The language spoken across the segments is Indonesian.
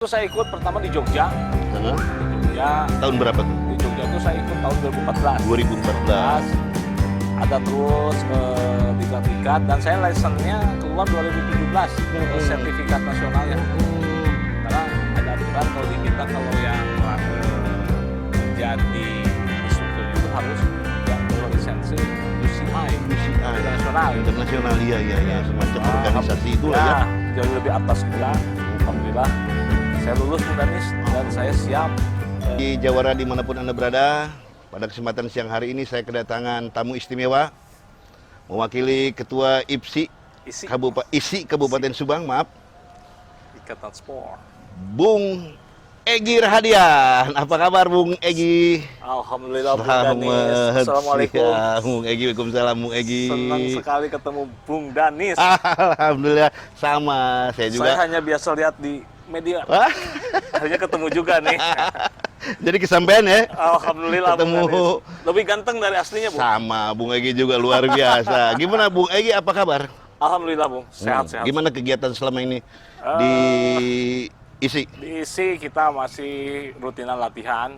Itu saya ikut pertama di Jogja. Heeh. Ya, Tahun berapa tuh? di Jogja itu saya ikut tahun 2014. 2014. Ada terus tingkat-tingkat dan saya lisensinya keluar 2017 sertifikat nasionalnya. Karena ada aturan kalau di kita kalau yang menjadi instruktur itu harus yang berlisensi UCI internasional. Internasional, iya. Semacam organisasi itu lah ya. Jauh lebih atas kita. Alhamdulillah saya lulus Bu Danis dan saya siap. Di Jawara dimanapun Anda berada, pada kesempatan siang hari ini saya kedatangan tamu istimewa mewakili Ketua IPSI Kabupaten Subang, maaf, Ikatan Sport. Bung Egy Rahadian. Apa kabar Bung Egy? Alhamdulillah Bung Danis. Assalamualaikum. Bung Egy, waalaikumsalam Bung Egy. Senang sekali ketemu Bung Danis. Alhamdulillah, sama saya juga. Saya hanya biasa lihat di media. Akhirnya ketemu juga nih. Jadi kesampaian ya? Alhamdulillah ketemu. Bung Danis. Lebih ganteng dari aslinya, Bung. Sama, Bung Egy juga luar biasa. Gimana Bung Egy, apa kabar? Alhamdulillah, Bung. Sehat-sehat. Gimana kegiatan selama ini di ISI? Di ISI kita masih rutinan latihan.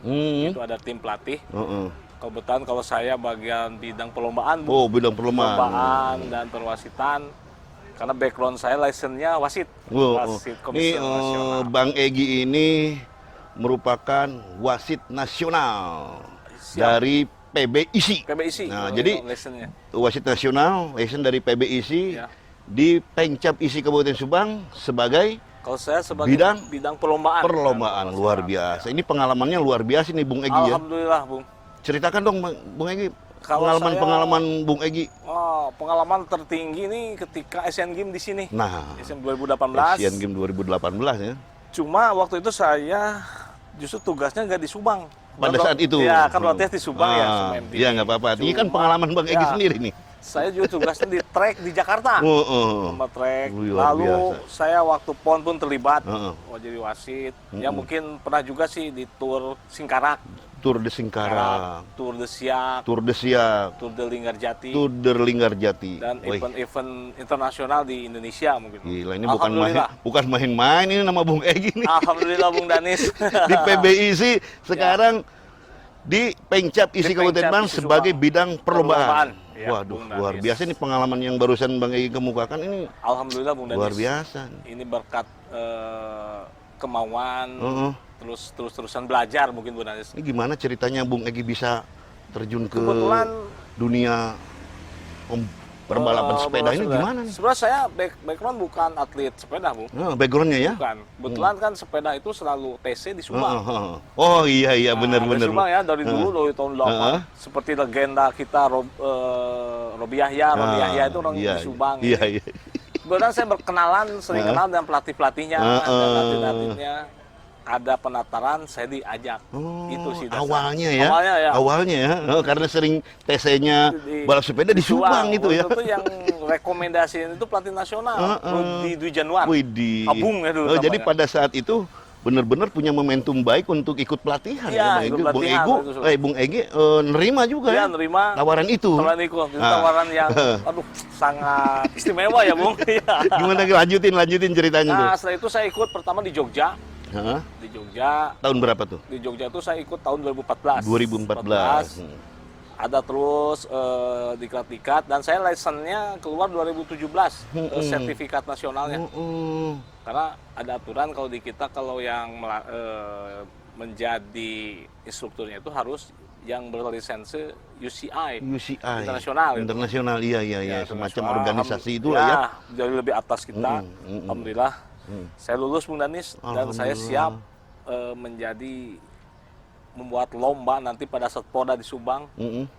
Itu ada tim pelatih. Kebetulan kalau saya bagian bidang perlombaan, Bu. Oh, bidang perlombaan. Dan perwasitan. Karena background saya lisensinya wasit. Wasit Komisi Nasional. Bang Egy ini merupakan wasit nasional dari PBISI. PBISI. Nah, jadi lisensinya. wasit nasional, lesen dari PBISI Ya. di Pengcap ISI Kabupaten Subang sebagai Kalau saya sebagai bidang perlombaan. Perlombaan luar biasa. Ini pengalamannya luar biasa nih Bung Egy ya. Alhamdulillah, Bung. Ceritakan dong Bung Egy, Kalau pengalaman Bung Egy. Pengalaman tertinggi nih ketika Asian Games di sini. Nah, Asian 2018. Asian Games 2018 ya. Cuma waktu itu saya justru tugasnya nggak di Subang. Pada saat itu. Ya, kan latihan di Subang ya. Sama MTV. Iya, nggak apa-apa. Ini kan pengalaman Bang Egy sendiri nih. Saya juga tugasnya di trek di Jakarta. Sama trek. Luar Lalu biasa. saya waktu PON pun terlibat. Jadi wasit. Ya mungkin pernah juga sih di Tour Singkarak. Tour de Singkarak, Tour de Siak, Tour de Siak, Tour de Linggarjati, Tour de Linggarjati, dan event-event internasional di Indonesia mungkin. Gila, ini bukan main-main ini nama Bung Egy nih. Alhamdulillah Bung Danis. Di PBISI sekarang di Pengcap ISI Kabupaten Subang sebagai bidang perlombaan. Ya, Waduh, luar biasa ini pengalaman yang barusan Bang Egy kemukakan ini. Alhamdulillah Bung Danis. Luar biasa. Ini berkat kemauan. Terus-terusan belajar mungkin Bu Danis. Ini gimana ceritanya Bung Egy bisa terjun ke dunia perbalapan sepeda ini gimana nih? Sebenarnya saya background bukan atlet sepeda, Bu. Backgroundnya ya? Bukan. Kebetulan kan sepeda itu selalu TC di Subang. Oh iya benar-benar. Di Subang ya dari dulu dari tahun 8. Seperti legenda kita Robi Yahya itu orang di Subang. Iya. Kebetulan saya sering kenal dengan pelatih-pelatihnya, dan atlet-atletnya. Ada penataran, saya diajak. Itu sih dasar. Awalnya ya. Karena sering TC-nya balap sepeda di Subang itu ya. Itu yang rekomendasiin itu pelatih nasional, di Dwi Januar. Abung itu. Jadi pada saat itu benar-benar punya momentum baik untuk ikut pelatihan ya, Bung Egy nerima juga ya, nerima tawaran itu. Tawaran yang sangat istimewa ya, Bung. Gimana lanjutin ceritanya tuh. Nah, setelah itu saya ikut pertama di Jogja. Di Jogja. Tahun berapa tuh? Di Jogja itu saya ikut tahun 2014. 2014. Ada terus diklat-diklat dan saya lisensinya keluar 2017 sertifikat nasionalnya. Karena ada aturan kalau di kita kalau yang menjadi instrukturnya itu harus yang berlisensi UCI internasional. Internasional, iya. Semacam organisasi itu lah ya. Jauh lebih atas kita. Alhamdulillah. Saya lulus Bung Danis dan saya siap membuat lomba nanti pada Setpoda di Subang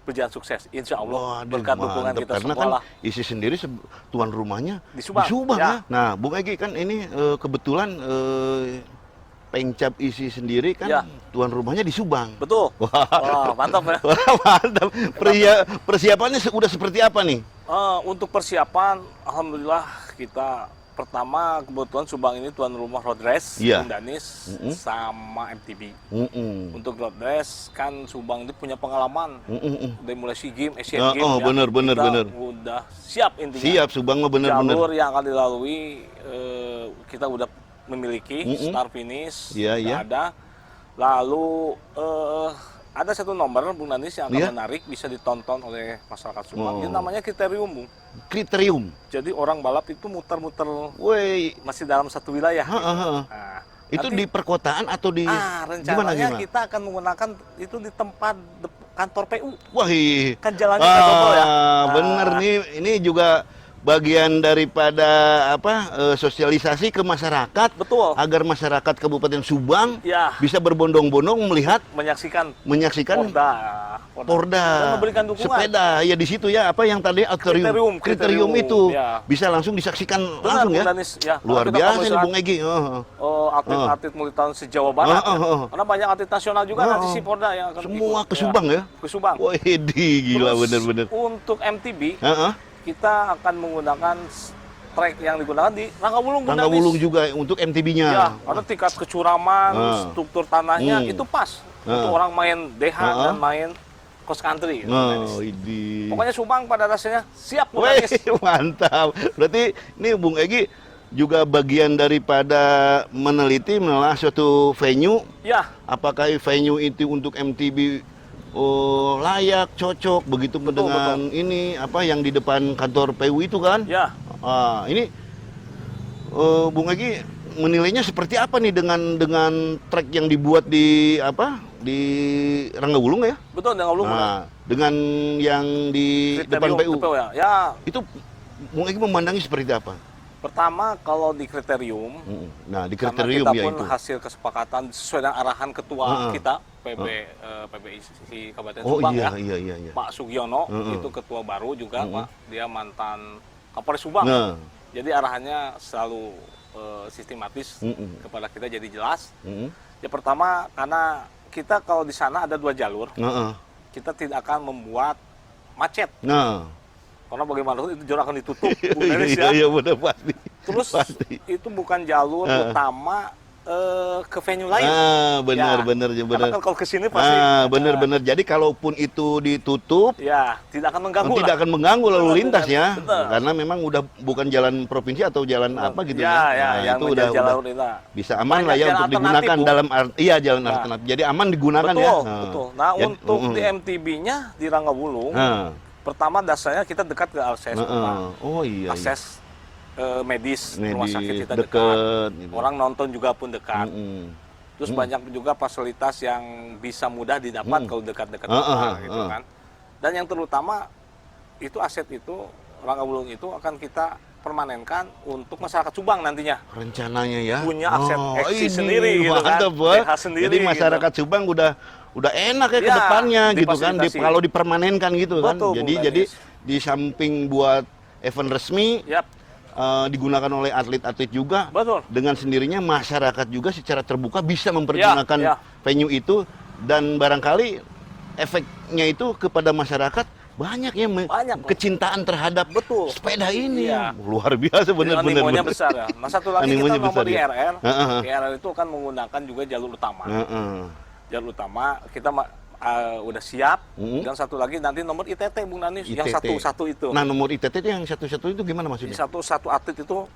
berjalan sukses, insya Allah. Berkat dukungan kita karena semua lah. Kan ISI sendiri tuan rumahnya di Subang ya. Nah Bung Egy kan ini kebetulan Pengcap ISI sendiri kan tuan rumahnya di Subang. Betul. Wah, mantap ya. Mantap. Persiapannya udah seperti apa nih? Untuk persiapan, alhamdulillah kita pertama kebetulan Subang ini tuan rumah road race, Bung Danis sama MTB. Untuk road race kan Subang itu punya pengalaman dari mulai SEA Games, Asian Games. Bener. Udah siap intinya. Siap, Subang mah bener. Jalur yang akan dilalui kita udah memiliki start finish, Iya. ada. Lalu ada satu nomor Bung Danis yang akan menarik, bisa ditonton oleh masyarakat Subang. Ini namanya kriterium, Bung. Kriterium. Jadi orang balap itu muter-muter masih dalam satu wilayah. Nah, itu nanti, di perkotaan atau di rencananya gimana? Kita akan menggunakan itu di tempat kantor PU. Wah, kan jalannya double ya. Bener nih, ini juga bagian daripada sosialisasi ke masyarakat. Betul. Agar masyarakat Kabupaten Subang bisa berbondong-bondong menyaksikan Porda dan memberikan dukungan. Sepeda ya di situ ya, apa yang tadi kriterium itu bisa langsung disaksikan langsung ya. Luar biasa nih Bung Egi. Atlet multitahun se-Jawa Barat. Karena banyak atlet nasional juga nanti si Porda yang akan semua ke Subang ya. Ke Subang. Wah, gila bener-bener. Untuk MTB kita akan menggunakan trek yang digunakan di Ranggawulung. Ranggawulung juga untuk MTB-nya. Ya, karena tingkat kecuraman, struktur tanahnya itu pas untuk orang main DH dan main cross country. Pokoknya Subang pada dasarnya siap. Mantap. Berarti ini Bung Egi juga bagian daripada menelaah suatu venue. Ya. Apakah venue itu untuk MTB layak, cocok begitu dengan ini yang di depan kantor PU itu kan? Ya. Ini Bung Egi menilainya seperti apa nih dengan trek yang dibuat di Ranggawulung ya? Betul, Ranggawulung. Dengan yang di depan PU. Ya. Itu Bung Egi memandangi seperti apa? Pertama, kalau di kriterium, di kriterium kita pun hasil kesepakatan sesuai dengan arahan ketua kita, PBIC Kabupaten Subang Pak Sugiono, itu ketua baru juga, Pak. Dia mantan Kapolres Subang. Jadi arahannya selalu sistematis kepada kita, jadi jelas. Ya pertama, karena kita kalau di sana ada 2 jalur, kita tidak akan membuat macet. Karena bagaimanapun itu jalur akan ditutup. Iya, benar pasti. Terus itu bukan jalur utama ke venue lain. Benar. Karena kalau ke sini pasti. Benar. Jadi kalaupun itu ditutup, tidak akan mengganggu. Tidak akan mengganggu lalu lintas ya. Karena memang udah bukan jalan provinsi atau jalan apa gitu ya. Yang itu udah bisa aman lah ya untuk digunakan dalam jalan alternatif. Jadi aman digunakan ya. Betul. Nah, untuk di MTB-nya di Ranggawulung, pertama dasarnya kita dekat ke akses akses medis, rumah sakit kita dekat. Gitu. Orang nonton juga pun dekat. Terus banyak juga fasilitas yang bisa mudah didapat kalau dekat-dekat rumah gitu kan. Dan yang terutama itu aset itu Ranggawulung itu akan kita permanenkan untuk masyarakat Subang nantinya. Rencananya ya. Punya aset eksis sendiri gitu kan. Jadi masyarakat Subang udah enak ya ke depannya gitu kan, kalau dipermanenkan gitu kan. Jadi di samping buat event resmi, digunakan oleh atlet-atlet juga. Dengan sendirinya masyarakat juga secara terbuka bisa mempergunakan venue itu, dan barangkali efeknya itu kepada masyarakat banyak ya, kecintaan terhadap sepeda ini. Luar biasa benar-benar. Animonya besar ya. Nah, satu lagi kita nomor di RR. RR itu akan menggunakan juga jalur utama. Jalur utama kita udah siap. Dan satu lagi nanti nomor ITT Bung Danis, yang satu itu. Nah, nomor ITT yang satu itu gimana maksudnya? Satu atlet itu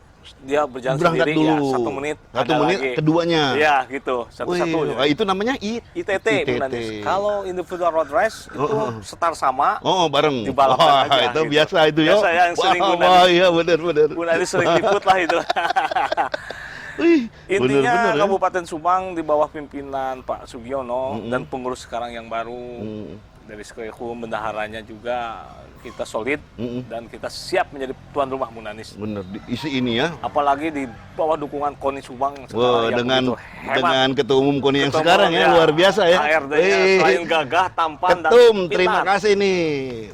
dia berjalan berangkat sendiri dulu. 1 menit. 1 menit lagi. Keduanya. Ya gitu, satu-satu. Itu namanya ITT Bung Danis. Kalau individual road race itu start sama. Bareng. Di balapan aja. Itu gitu. Biasa itu ya. Biasa yang sering Bung Danis. Iya benar. Bung Danis sering liput lah itu. Intinya bener, Kabupaten Subang di bawah pimpinan Pak Sugiono dan pengurus sekarang yang baru dari Sekrekum, bendaharanya juga kita solid dan kita siap menjadi tuan rumah Bung Danis. Bener, isi ini ya. Apalagi di bawah dukungan KONI Subang yang dengan ketua umum KONI yang sekarang ya, luar biasa ya. HRD-nya selain gagah, tampan, Ketum, dan terima kasih nih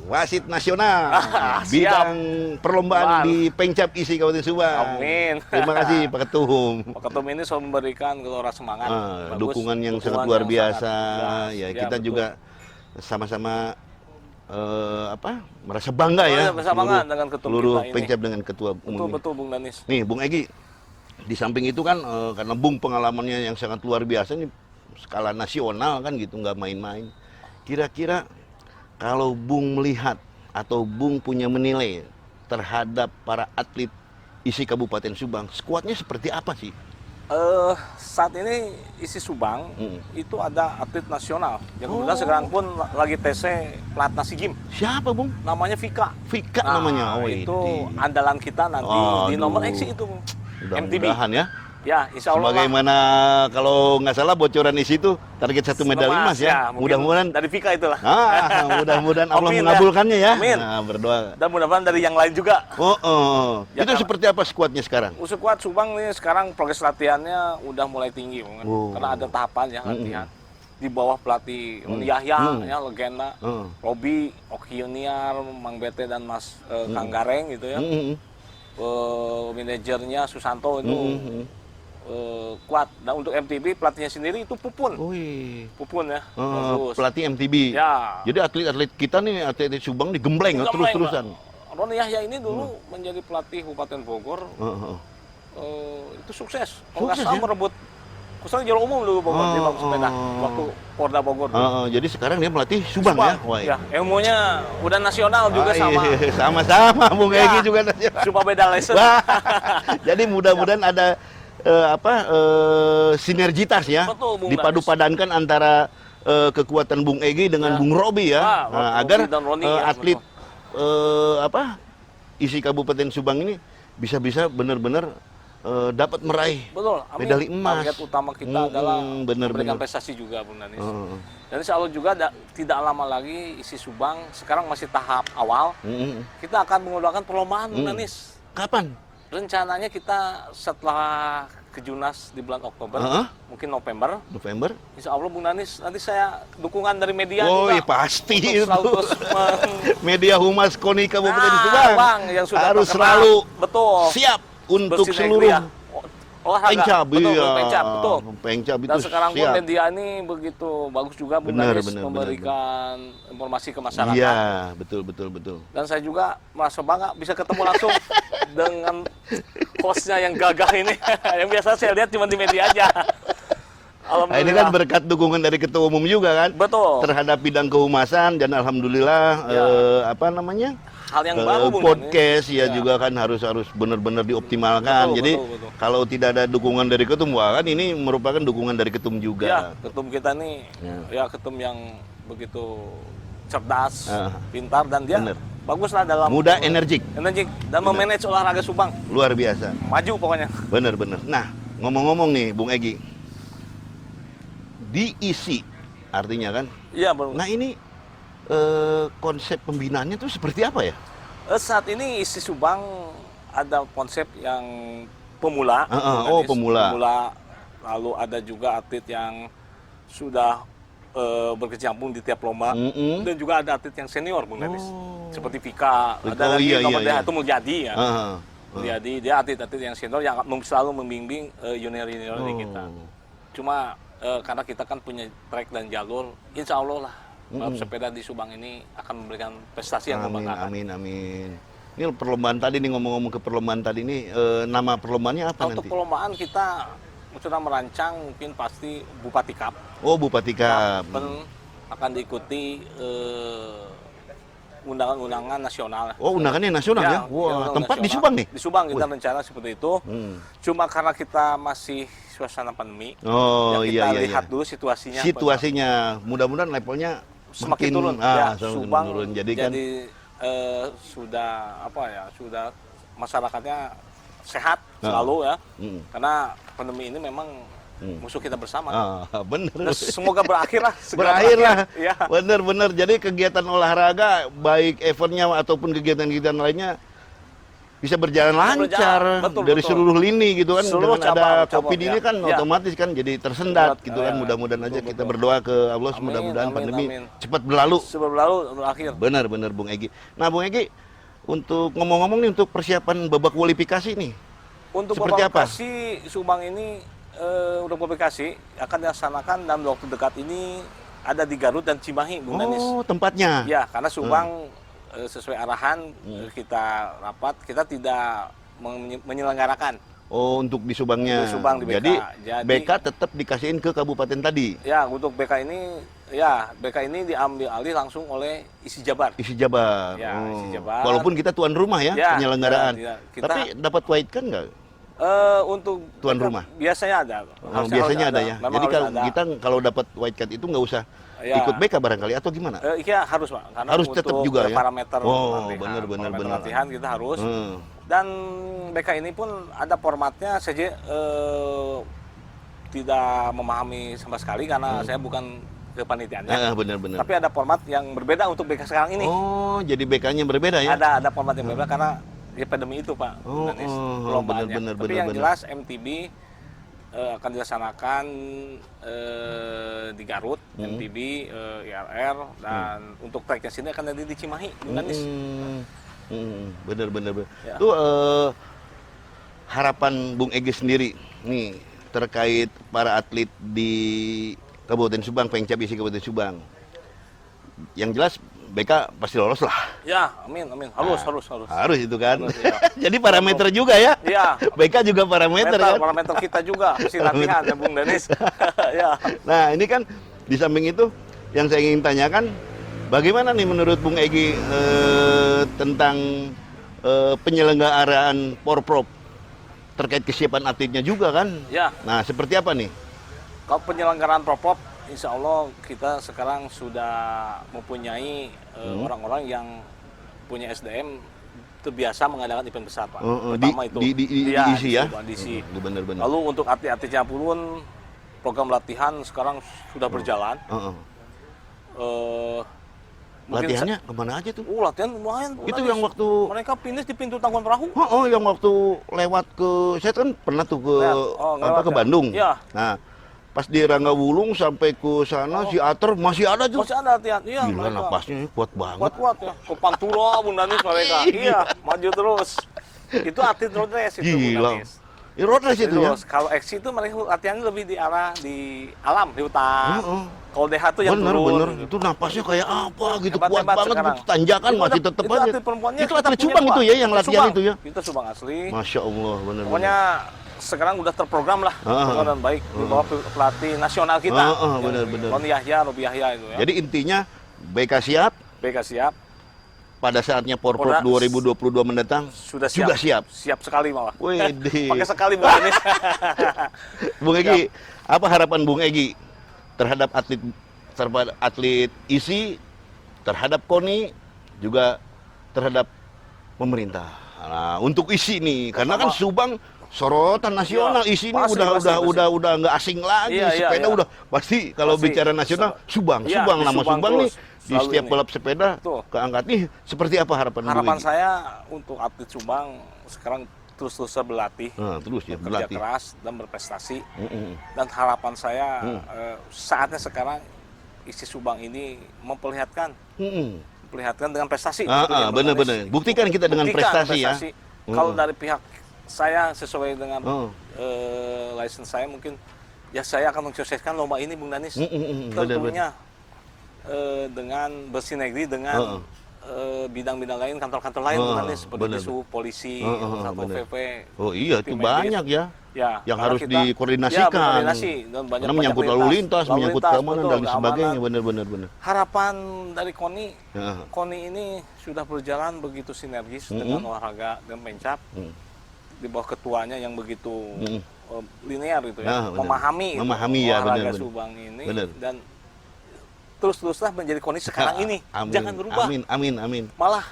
wasit nasional bidang perlombaan di Pencap isi Kabupaten Subang. Amin. Terima kasih Pak Ketum. Pak Ketum ini selalu memberikan gelora semangat, dukungan yang sangat luar biasa. Ya kita juga sama-sama merasa bangga ya, bangga dengan ketum seluruh kita ini. Pencap dengan ketua umum. Betul Bung Danis. Nih Bung Egi, di samping itu kan karena Bung pengalamannya yang sangat luar biasa nih, skala nasional kan gitu, nggak main-main. Kira-kira kalau Bung melihat atau Bung punya menilai terhadap para atlet isi Kabupaten Subang, skuadnya seperti apa sih? Saat ini isi Subang itu ada atlet nasional yang kemudian sekarang pun lagi TC pelatnas SEA Games. Siapa, Bung? Namanya Vika. Vika namanya. Oh, itu andalan kita nanti di nomor X itu, MTB. Mudah-mudahan ya. Ya, insya Allah. Bagaimana kalau nggak salah bocoran isi itu target 1 medali emas ya. Mudah-mudahan dari Vika itulah. Mudah-mudahan Allah mengabulkannya ya. Amin. Nah, berdoa. Dan mudah-mudahan dari yang lain juga. Ya, itu seperti apa skuadnya sekarang? Skuad Subang nih sekarang progres latihannya udah mulai tinggi, karena ada tahapan ya latihan. Di bawah pelatih Roni Yahya, ya legenda, Robi, Oki Yuniar, Mang Bete dan Mas Kang Gareng gitu ya. Manajernya Susanto itu kuat. Dan untuk MTB pelatihnya sendiri itu Pupun. Pupun ya. Pelatih MTB. Ya. Jadi atlet-atlet kita nih, atlet Subang digembleng terus-terusan. Roni Yahya ini dulu menjadi pelatih Kabupaten Bogor. Itu sukses. Kalau nggak salah merebut khususnya juara umum dulu Bogor di bangku sepeda waktu Porda Bogor. Jadi sekarang dia melatih Subang ya? Ya, ilmunya udah nasional juga sama. Sama-sama, Bung Egi juga nasional. Cuma beda lesson. Jadi mudah-mudahan ada sinergitas ya. Betul, dipadu-padankan antara kekuatan Bung Egi dengan Bung Robi ya. Agar atlet isi Kabupaten Subang ini bisa benar-benar dapat meraih medali emas. Target utama kita adalah memberikan prestasi juga, Bung Danis. Dan insya Allah juga tidak lama lagi isi Subang sekarang masih tahap awal. Kita akan mengadakan perlombaan, Bung Danis. Kapan? Rencananya kita setelah Kejurnas di bulan Oktober, mungkin November. Insya Allah, Bung Danis, nanti saya dukungan dari media juga. Iya pasti itu. Media Humas KONI Kabupaten Subang Bang, yang sudah harus selalu siap untuk seluruh olahraga, pencap, betul. Dan sekarang pun media ini begitu bagus juga, Bung Danis, memberikan informasi ke masyarakat. Iya, betul. Dan saya juga merasa bangga bisa ketemu langsung dengan hostnya yang gagah ini, yang biasa saya lihat cuma di media aja. Nah, ini kan berkat dukungan dari Ketua Umum juga kan? Betul. Terhadap bidang kehumasan dan alhamdulillah hal yang baru, podcast ya juga kan harus benar-benar dioptimalkan. Jadi kalau tidak ada dukungan dari ketum, kan ini merupakan dukungan dari ketum juga. Ya, ketum kita nih ketum yang begitu cerdas, pintar, dan dia baguslah dalam muda, energik dan memanage olahraga Subang. Luar biasa. Maju pokoknya. Bener. Nah, ngomong-ngomong nih Bung Egi, diisi artinya kan? Iya, Bang. Nah, ini konsep pembinaannya itu seperti apa ya? Saat ini isi Subang ada konsep yang pemula. Pemula. Lalu ada juga atlet yang sudah berkecimpung di tiap lomba, dan juga ada atlet yang senior, Bung Danis. Seperti Vika, ada lagi itu Mulyadi ya. Mulyadi, dia atlet-atlet yang senior yang selalu membimbing junior-junior di kita. Cuma karena kita kan punya trek dan jalur, insya Allah lah sepeda di Subang ini akan memberikan prestasi yang membanggakan. Amin. Ini perlombaan tadi nih, ngomong-ngomong ke perlombaan tadi nih, nama perlombaannya apa nanti? Untuk perlombaan kita sudah merancang mungkin pasti Bupati Cup. Bupati Cup. Akan diikuti undangan-undangan nasional. Undangannya nasional ya? Wah, tempat nasional. Di Subang nih? Di Subang kita rencana seperti itu. Cuma karena kita masih suasana pandemi, kita lihat dulu situasinya. Mudah-mudahan levelnya semakin turun. Subang turun. Jadi kan sudah masyarakatnya sehat selalu ya. Karena pandemi ini memang musuh kita bersama. Bener. Dan semoga berakhir lah. Ya. Bener. Jadi kegiatan olahraga, baik eventnya ataupun kegiatan-kegiatan lainnya bisa berjalan lancar dari seluruh lini gitu kan. Seluruh dengan ada COVID ini kan otomatis kan jadi tersendat gitu kan. Mudah-mudahan aja kita berdoa ke Allah, mudah-mudahan pandemi cepat berlalu. Berakhir. Benar Bung Egi. Nah Bung Egi, untuk ngomong-ngomong nih untuk persiapan babak kualifikasi nih. Untuk babak kualifikasi Subang ini udah kualifikasi akan dilaksanakan dalam waktu dekat ini, ada di Garut dan Cimahi, Bung Danis. Tempatnya. Ya, karena Subang sesuai arahan kita rapat, kita tidak menyelenggarakan. Untuk di Subangnya. Di Subang, di BK. Jadi BK tetap dikasihin ke kabupaten tadi. Ya, untuk BK ini diambil alih langsung oleh Isi Jabar. Isi Jabar. Ya, Isi Jabar. Walaupun kita tuan rumah ya penyelenggaraan. Tapi dapat white kan nggak? Untuk tuan rumah biasanya ada. Biasanya ada ya. Jadi kita kalau dapat white card itu nggak usah ikut BK barangkali atau gimana? Iya harus Pak. Karena harus tetap juga ya. Parameter benar. latihan kita harus. Dan BK ini pun ada formatnya saja tidak memahami sama sekali karena saya bukan kepanitiaannya. Benar. Tapi ada format yang berbeda untuk BK sekarang ini. Oh, jadi BK-nya berbeda ya? Ada format yang berbeda karena pandemi itu Pak. Perlombaannya. Tapi yang jelas MTB akan dilaksanakan di Garut, MTB, IRR, dan untuk tracknya sini akan ada di Cimahi, Bung Danis. Benar. Ya. Itu harapan Bung Egy sendiri nih terkait para atlet di Kabupaten Subang, Pengcap isi Kabupaten Subang. Yang jelas BK pasti lolos lah. Ya, amin. Harus. Harus itu kan. Harus, ya. Jadi parameter juga ya. Iya. BK juga parameter kan. Parameter kita juga mesti latihan ya Bung Danis. Ya. Nah, ini kan di samping itu yang saya ingin tanyakan, bagaimana nih menurut Bung Egy tentang penyelenggaraan Porprov terkait kesiapan atletnya juga kan? Ya. Nah, seperti apa nih? Kalau penyelenggaraan Porprov, insya Allah kita sekarang sudah mempunyai orang-orang yang punya SDM terbiasa mengadakan event besar Pak. Pertama itu di isi ya? Di isi. Benar. Lalu untuk atlet-atletnya pun program latihan sekarang sudah berjalan. Latihannya kemana aja tuh? Latihan lumayan. Itu yang waktu mereka finish di pintu Tangkuban Perahu. yang waktu lewat ke, saya kan pernah tuh ke Bandung. Ya. Nah, pas di Ranggawulung sampai ke sana si Ater masih ada tuh. Masih ada latihan. Iya. Gila, napasnya kuat banget. Kuat ya. Ke Pantura Bung Danis mereka. Iya, maju terus. Itu atlet road race itu Bung Danis. Ya, road race itu ya. Kalau X itu mereka latihannya lebih di arah di alam, di hutan. Kalau DH itu yang turun. Bener. Itu napasnya kayak apa gitu, kuat banget gitu, tanjakan itu masih tetep aja. Itu atlet Subang itu ya yang latihan itu ya. Itu Subang asli. Masya Allah, bener. Pokoknya sekarang udah terprogram lah dengan baik di bawah pelatih nasional kita. Bener. Robi Yahya itu ya. Jadi intinya BK siap. Pada saatnya Porprov 2022 mendatang sudah siap. Siap sekali malah. Widih. Pakai sekali Bung Danis. Bung Egy, apa harapan Bung Egy terhadap atlet ISI, terhadap KONI, juga terhadap pemerintah? Nah, untuk ISI nih, karena kan Subang sorotan nasional, ISI ini udah nggak asing lagi, sepeda udah pasti kalau bicara nasional Subang nama Subang nih di setiap balap sepeda keangkat nih. Seperti apa harapan saya untuk atlet Subang sekarang terus berlatih, bekerja keras dan berprestasi. Dan harapan saya saatnya sekarang ISI Subang ini memperlihatkan dengan prestasi. Benar. Buktikan kita dengan prestasi ya. Kalau dari pihak saya sesuai dengan license saya mungkin ya saya akan mensukseskan lomba ini Bung Danis. Tentunya dengan bersinergi dengan bidang-bidang lain, kantor-kantor lain Bung Danis, seperti Disu, polisi, Satpol PP. Oh iya, itu banyak ya. Yang harus kita dikoordinasikan. Dan banyak menyangkut lalu lintas, menyangkut keamanan dan sebagainya. Benar. Harapan dari KONI ini sudah berjalan begitu sinergis dengan olahraga dan Pengcap. Di bawah ketuanya yang begitu linear gitu ya, memahami olahraga Subang ini dan terus-teruslah menjadi KONI sekarang ini. Jangan berubah. Amin. Malah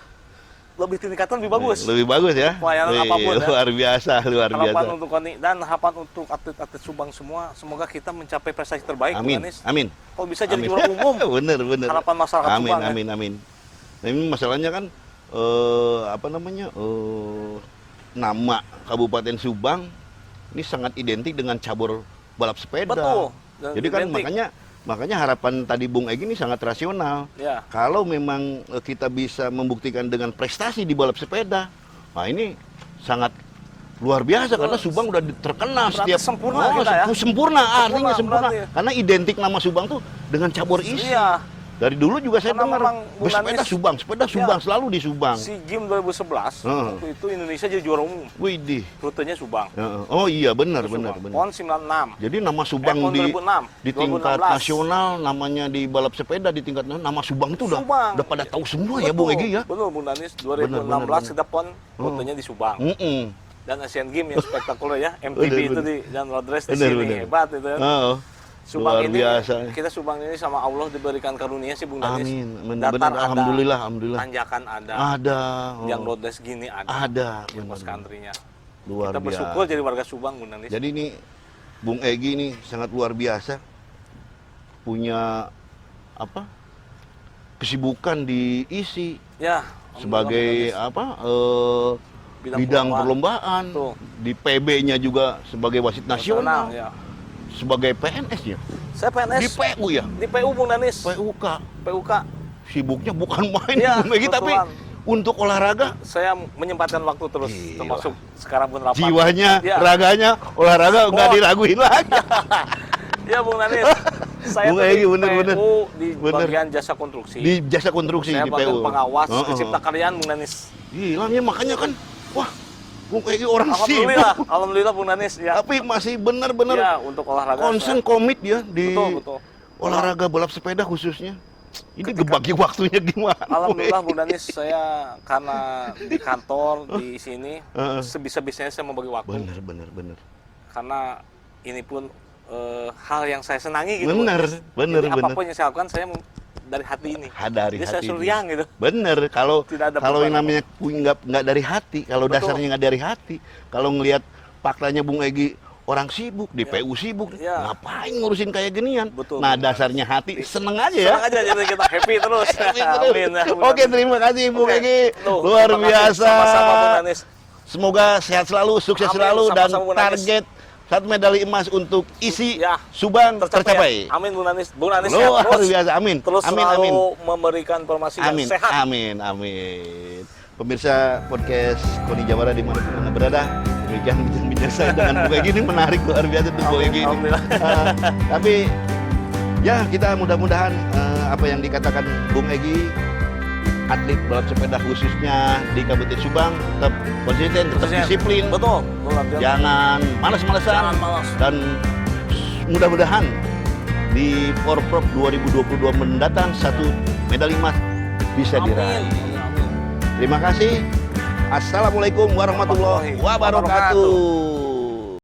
lebih tingkatan lebih bagus. Lebih bagus ya. Pelayanan apapun ya. Luar biasa. Harapan untuk KONI dan harapan untuk atlet-atlet Subang semua, semoga kita mencapai prestasi terbaik. Amin. Kalau bisa jadi juara umum. Bener. Harapan masyarakat Subang. Amin. Nah, ini masalahnya kan nama Kabupaten Subang ini sangat identik dengan cabur balap sepeda. Betul. Jadi kan makanya harapan tadi Bung Egy ini sangat rasional. Ya. Kalau memang kita bisa membuktikan dengan prestasi di balap sepeda, nah ini sangat luar biasa. Karena Subang udah terkenal setiap sempurna. Artinya sempurna. Karena identik nama Subang tuh dengan cabur isi. Iya. Dari dulu juga saya dengar sepeda Subang selalu di Subang. Si GIM 2011 waktu itu Indonesia jadi juara umum. Widih. Rutenya Subang. Oh iya benar. PON 96. Jadi nama Subang di tingkat nasional, namanya di balap sepeda di tingkat nama Subang itu udah pada tahu semua. Betul. Ya Bung Egy ya. Betul Bung Danis, 2016 kita PON rutenya di Subang. dan Asian Games yang spektakuler ya. MTB itu di dan road race di sini hebat itu ya. Subang ini biasa. Kita Subang ini sama Allah diberikan karunia sih Bung Danis. Amin. Benar, alhamdulillah. Tanjakan ada. Ada. Yang road race gini ada. Ada. Cross country-nya. Luar kita biasa. bersyukur jadi warga Subang Bung Danis. Jadi ini Bung Egy ini sangat luar biasa. Punya apa? Kesibukan diisi. Ya. Sebagai apa? Bidang perlombaan. Di PB-nya juga sebagai wasit nasional. Ya. Sebagai PNS ya? Saya PNS. Di PU ya? Di PU Bung Danis. PUK. Sibuknya bukan main ya, Bung Egy, tapi untuk olahraga saya menyempatkan waktu terus. Termasuk sekarang pun rapat. Jiwanya, raganya, olahraga nggak diraguin lagi. Ya Bung Danis. Saya Bung Egy, bener. di bagian jasa konstruksi. Di jasa konstruksi saya di PU. Saya pengawas cipta karyaan Bung Danis. Gila ya, makanya kan, wah Bung Egy orang Alhamdulillah Bung Danis ya. Tapi masih benar-benar ya, untuk olahraga konsen komit ya di betul. olahraga balap sepeda khususnya. Ini dibagi waktunya gimana? Alhamdulillah Bung Danis, saya karena di kantor di sini sebisa-bisanya saya membagi waktu. Benar. Karena ini pun hal yang saya senangi gitu. Benar. Apapun yang saya lakukan saya dari hati ini. Dari Jadi hati. saya suriang gitu. Bener, kalau yang namanya nggak dari hati, kalau dasarnya nggak dari hati, kalau ngelihat faktanya Bung Egy orang sibuk di PU sibuk, ngapain ngurusin kayak ginian? Nah dasarnya hati, seneng aja ya. Seneng aja, jadi kita happy terus. Amin. Oke, terima kasih Bung Egy, luar biasa. Sama-sama Bung Danis. Semoga sehat selalu, sukses selalu, dan target 1 medali emas untuk isi Subang tercapai. Amin Bung Danis. Bung Danis luar biasa, amin. Terus selalu memberikan informasi yang sehat. Amin. Pemirsa podcast Koni Jawara dimanapun Anda berada, demikian bincang saya dengan Bung Egy ini menarik luar biasa tuh Bung Egy ini. Tapi ya kita mudah-mudahan apa yang dikatakan Bung Egy, atlet balap sepeda khususnya di Kabupaten Subang tetap konsisten, tetap disiplin. Betul. Jangan malas-malasan. Dan mudah-mudahan di Porprov 2022 mendatang 1 medali emas bisa diraih. Terima kasih. Assalamualaikum warahmatullahi wabarakatuh.